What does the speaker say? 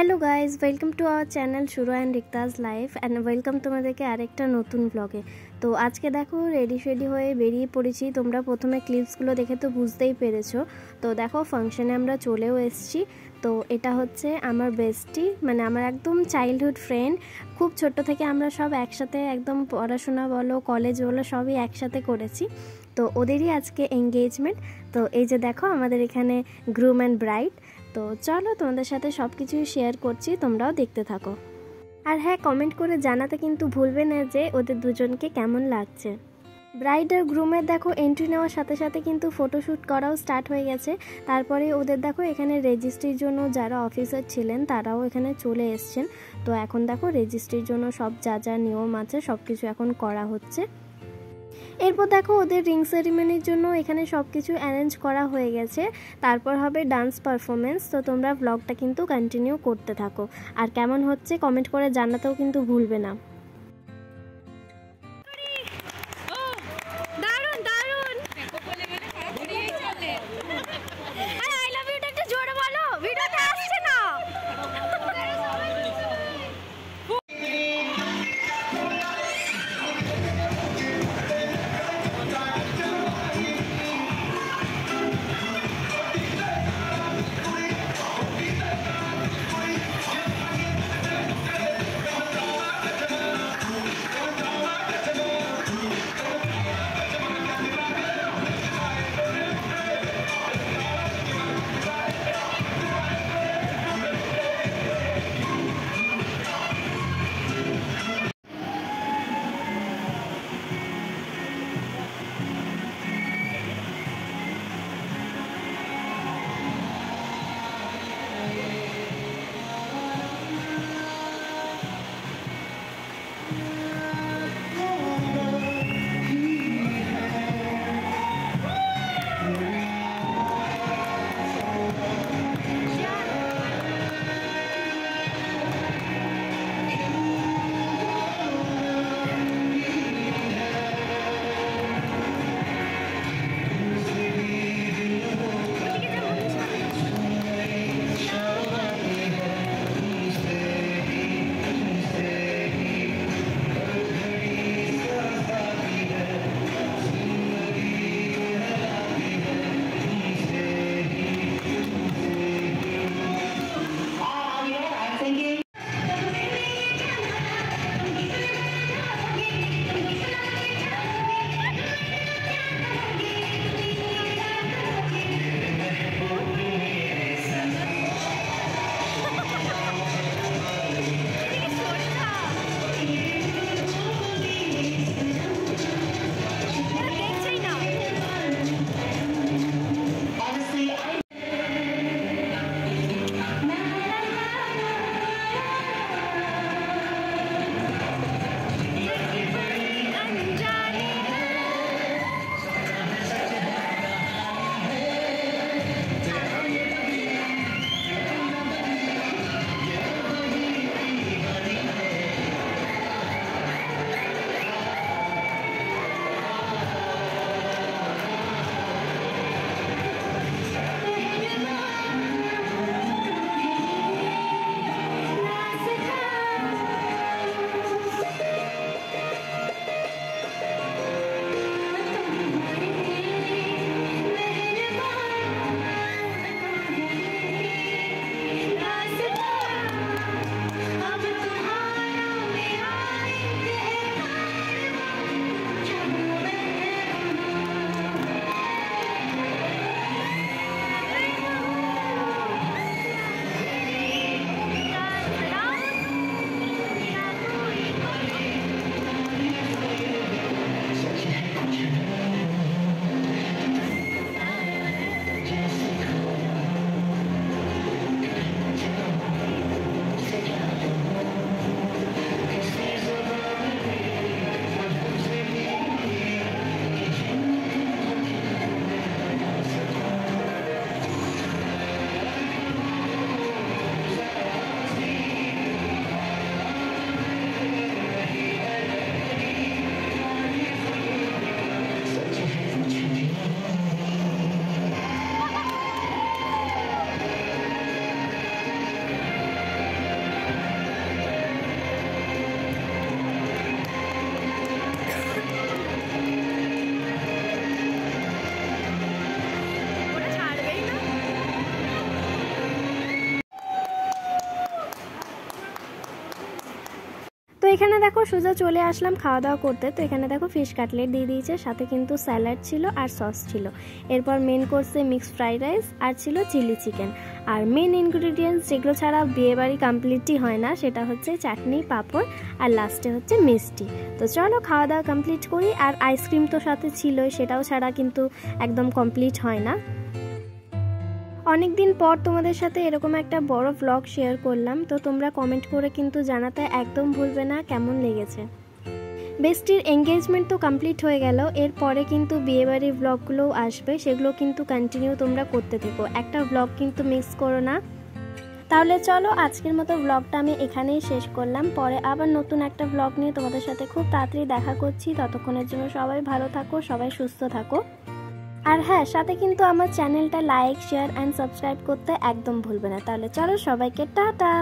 Hello guys, welcome to our channel শুরু and রিক্তাজ life and welcome তোমাদেরকে আরেকটা নতুন ব্লগে। তো আজকে দেখো রেডি হয়ে বেরিয়ে পড়েছি। তোমরা প্রথমে ক্লিপসগুলো দেখে তো বুঝতেই পেরেছো। তো দেখো ফাংশনে আমরা চলেও এসেছি। তো এটা হচ্ছে আমার বেস্টি, মানে আমার একদম চাইল্ডহুড ফ্রেন্ড। খুব ছোট্ট থেকে আমরা সব একসাথে একদম পড়াশোনা বলো কলেজ বলো সবই একসাথে করেছি। তো ওদেরই আজকে এঙ্গেজমেন্ট। তো এই যে দেখো আমাদের এখানে গ্রুম অ্যান্ড ব্রাইড। তো চলো তোমাদের সাথে সব কিছুই শেয়ার করছি, তোমরাও দেখতে থাকো। আর হ্যাঁ, কমেন্ট করে জানাতে কিন্তু ভুলবে না যে ওদের দুজনকে কেমন লাগছে। ব্রাইড আর গ্রুমের দেখো এন্ট্রি নেওয়ার সাথে সাথে কিন্তু ফটোশ্যুট করাও স্টার্ট হয়ে গেছে। তারপরে ওদের দেখো এখানে রেজিস্ট্রির জন্য যারা অফিসার ছিলেন তারাও এখানে চলে এসছেন। তো এখন দেখো রেজিস্ট্রির জন্য সব যা যা নিয়ম আছে সব কিছু এখন করা হচ্ছে। এরপর দেখো ওদের রিং সেরিমনির জন্য এখানে সব কিছু অ্যারেঞ্জ করা হয়ে গেছে। তারপর হবে ডান্স পারফরমেন্স। তো তোমরা ব্লগটা কিন্তু কন্টিনিউ করতে থাকো, আর কেমন হচ্ছে কমেন্ট করে জানাতেও কিন্তু ভুলবে না। এখানে দেখো সোজা চলে আসলাম খাওয়া দাওয়া করতে। তো এখানে দেখো ফিশ কাটলেট দিয়ে দিয়েছে, সাথে কিন্তু স্যালাড ছিল আর সস ছিল। এরপর মেন কোর্সে মিক্সড ফ্রাইড রাইস আর ছিল চিলি চিকেন। আর মেন ইনগ্রিডিয়েন্টস যেগুলো ছাড়া বিয়েবাড়ি কমপ্লিটই হয় না, সেটা হচ্ছে চাটনি, পাঁপড় আর লাস্টে হচ্ছে মিষ্টি। তো চলো খাওয়া দাওয়া কমপ্লিট করি। আর আইসক্রিম তো সাথে ছিলই, সেটাও ছাড়া কিন্তু একদম কমপ্লিট হয় না। অনেক দিন পর তোমাদের সাথে এরকম একটা বড় ভ্লগ শেয়ার করলাম। তো তোমরা কমেন্ট করে কিন্তু জানাতে একদম ভুলবে না কেমন লেগেছে। বেস্টির এঙ্গেজমেন্ট তো কমপ্লিট হয়ে গেল, এরপরে কিন্তু বিয়েবাড়ির ভ্লগগুলোও আসবে, সেগুলো কিন্তু কন্টিনিউ তোমরা করতে থেকো, একটা ভ্লগ কিন্তু মিস করো না। তাহলে চলো আজকের মতো ভ্লগটা আমি এখানেই শেষ করলাম। পরে আবার নতুন একটা ভ্লগ নিয়ে তোমাদের সাথে খুব তাড়াতাড়ি দেখা করছি। ততক্ষণের জন্য সবাই ভালো থাকো, সবাই সুস্থ থাকো। আর হ্যাঁ, সাথে কিন্তু আমার চ্যানেলটা লাইক, শেয়ার অ্যান্ড সাবস্ক্রাইব করতে একদম ভুলবে না। তাহলে চলো সবাইকে টাটা।